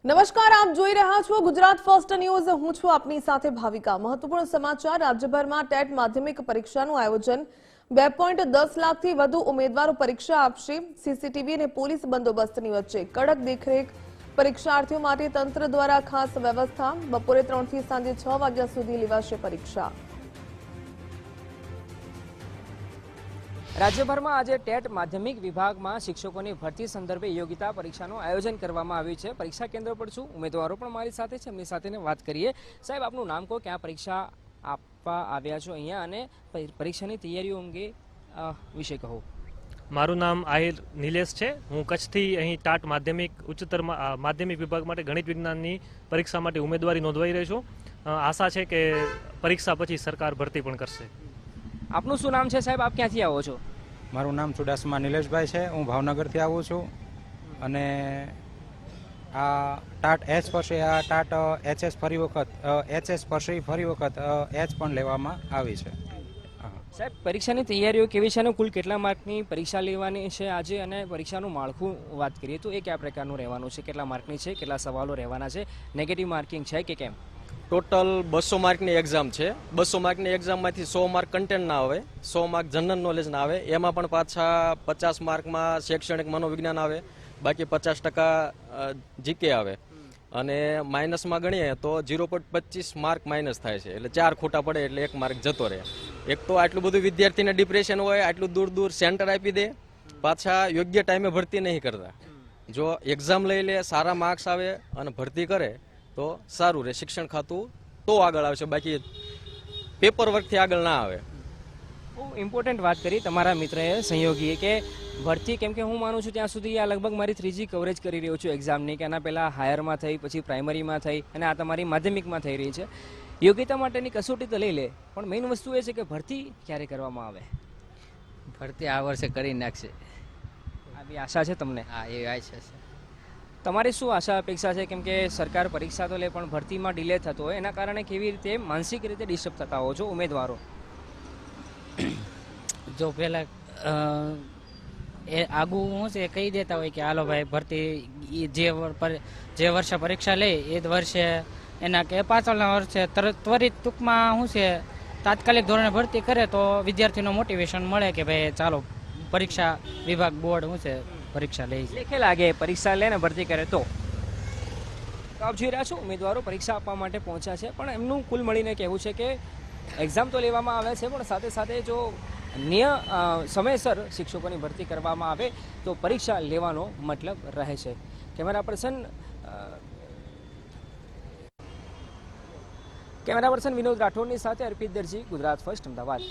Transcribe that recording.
નમસ્કાર, આપ જોઈ રહ્યા છો ગુજરાત ફર્સ્ટ ન્યૂઝ। હું છું આપની સાથે ભાવિકા। મહત્વપૂર્ણ સમાચાર। રાજ્યભરમાં ટેટ માધ્યમિક પરીક્ષાનું આયોજન 2.10 લાખથી વધુ ઉમેદવારો પરીક્ષા આપશે। સીસીટીવી અને પોલીસ બંદોબસ્તની વચ્ચે કડક દેખરેખ। પરીક્ષાર્થીઓ માટે તંત્ર દ્વારા ખાસ વ્યવસ્થા। બપોરે 3 થી સાંજે 6 વાગ્યા સુધી લેવાશે પરીક્ષા। રાજ્યભરમાં આજે ટેટ માધ્યમિક વિભાગમાં શિક્ષકોની ભરતી સંદર્ભે યોગ્યતા પરીક્ષાનું આયોજન કરવામાં આવ્યું છે। પરીક્ષા કેન્દ્ર પર છું, ઉમેદવારો પણ મારી સાથે છે, એમની સાથે વાત કરીએ। સાહેબ, આપનું નામ કહો, ક્યાં પરીક્ષા આપવા આવ્યા છો અહીંયા, અને પરીક્ષાની તૈયારીઓ અંગે વિશે કહો। મારું નામ આહિર નિલેશ છે। હું કચ્છથી અહીં ટાટ માધ્યમિક ઉચ્ચતર માધ્યમિક વિભાગ માટે ગણિત વિજ્ઞાનની પરીક્ષા માટે ઉમેદવારી નોંધવાઈ રહી છું। આશા છે કે પરીક્ષા પછી સરકાર ભરતી પણ કરશે। આપનું શું નામ છે સાહેબ, આપ ક્યાંથી આવો છો? મારું નામ ચુડાસમા નિલેશભાઈ છે। હું ભાવનગરથી આવું છું અને આ ટાટ એચ પછી આ ટાટ એચએસ ફરી વખત એચ પણ લેવામાં આવી છે। સાહેબ, પરીક્ષાની તૈયારીઓ કેવી છે અને કુલ કેટલા માર્કની પરીક્ષા લેવાની છે આજે, અને પરીક્ષાનું માળખું વાત કરીએ તો એ કયા પ્રકારનું રહેવાનું છે, કેટલા માર્કની છે, કેટલા સવાલો રહેવાના છે, નેગેટિવ માર્કિંગ છે કે કેમ? ટોટલ 200 માર્કની એક્ઝામ છે। 200 માર્કની એક્ઝામમાંથી 100 માર્ક કન્ટેન્ટ ના આવે, 100 માર્ક જનરલ નોલેજ ના આવે। એમાં પણ પાછા 50 માર્કમાં શૈક્ષણિક મનોવિજ્ઞાન આવે, બાકી 50% જીકે આવે, અને માઇનસમાં ગણીએ તો 0.25 માર્ક માઇનસ થાય છે। એટલે 4 ખોટા પડે એટલે 1 માર્ક જતો રહે। એક તો આટલું બધું વિદ્યાર્થીને ડિપ્રેશન હોય, આટલું દૂર દૂર સેન્ટર આપી દે, પાછા યોગ્ય ટાઈમે ભરતી નહીં કરતા। જો એક્ઝામ લઈ લે, સારા માર્ક્સ આવે અને ભરતી કરે તો સારું રહે। શિક્ષણ ખાતું તો આગળ આવશે, બાકી પેપર વર્કથી આગળ ના આવે। બહુ ઇમ્પોર્ટન્ટ વાત કરી તમારા મિત્રએ, સહયોગીએ, કે ભરતી, કેમ કે હું માનું છું ત્યાં સુધી આ લગભગ મારી 3G કવરેજ કરી રહ્યો છું એક્ઝામની, કે એના પહેલાં હાયરમાં થઈ, પછી પ્રાઇમરીમાં થઈ, અને આ તમારી માધ્યમિકમાં થઈ રહી છે। યોગ્યતા માટેની કસોટી તો લઈ લે, પણ મેઇન વસ્તુ એ છે કે ભરતી ક્યારે કરવામાં આવે? ભરતી આ વર્ષે કરી નાખશે, આવી આશા છે તમને? હા, એવી આશા છે। તમારી શું આશા અપેક્ષા છે? કેમ કે સરકાર પરીક્ષા તો લે પણ ભરતીમાં ડિલે થતો હોય, એના કારણે કેવી રીતે માનસિક રીતે ડિસ્ટર્બ થતા હો છો ઉમેદવારો? જો પહેલાં એ આગું શું છે કહી દેતા હોય કે હાલો ભાઈ ભરતી જે વર્ષે પરીક્ષા લે એ જ વર્ષે એના કે પાછળના વર્ષે ત્વરિત ટૂંકમાં શું છે તાત્કાલિક ધોરણે ભરતી કરે તો વિદ્યાર્થીનો મોટિવેશન મળે કે ભાઈ ચાલો પરીક્ષા વિભાગ બોર્ડ શું છે પરીક્ષા લે છે। લેખે લાગે પરીક્ષા લે ને ભરતી કરે તો આપ જોઈ રહ્યા છો ઉમેદવારો પરીક્ષા આપવા માટે પહોંચ્યા છે, પણ એમનું કુલ મળીને કહેવું છે કે એક્ઝામ તો લેવામાં આવે છે, પણ સાથે સાથે જો સમયસર શિક્ષકોની ભરતી કરવામાં આવે તો પરીક્ષા લેવાનો મતલબ રહે છે। કેમેરા પર્સન વિનોદ રાઠોડની સાથે અર્પિત દરજી, ગુજરાત ફર્સ્ટ, અમદાવાદ।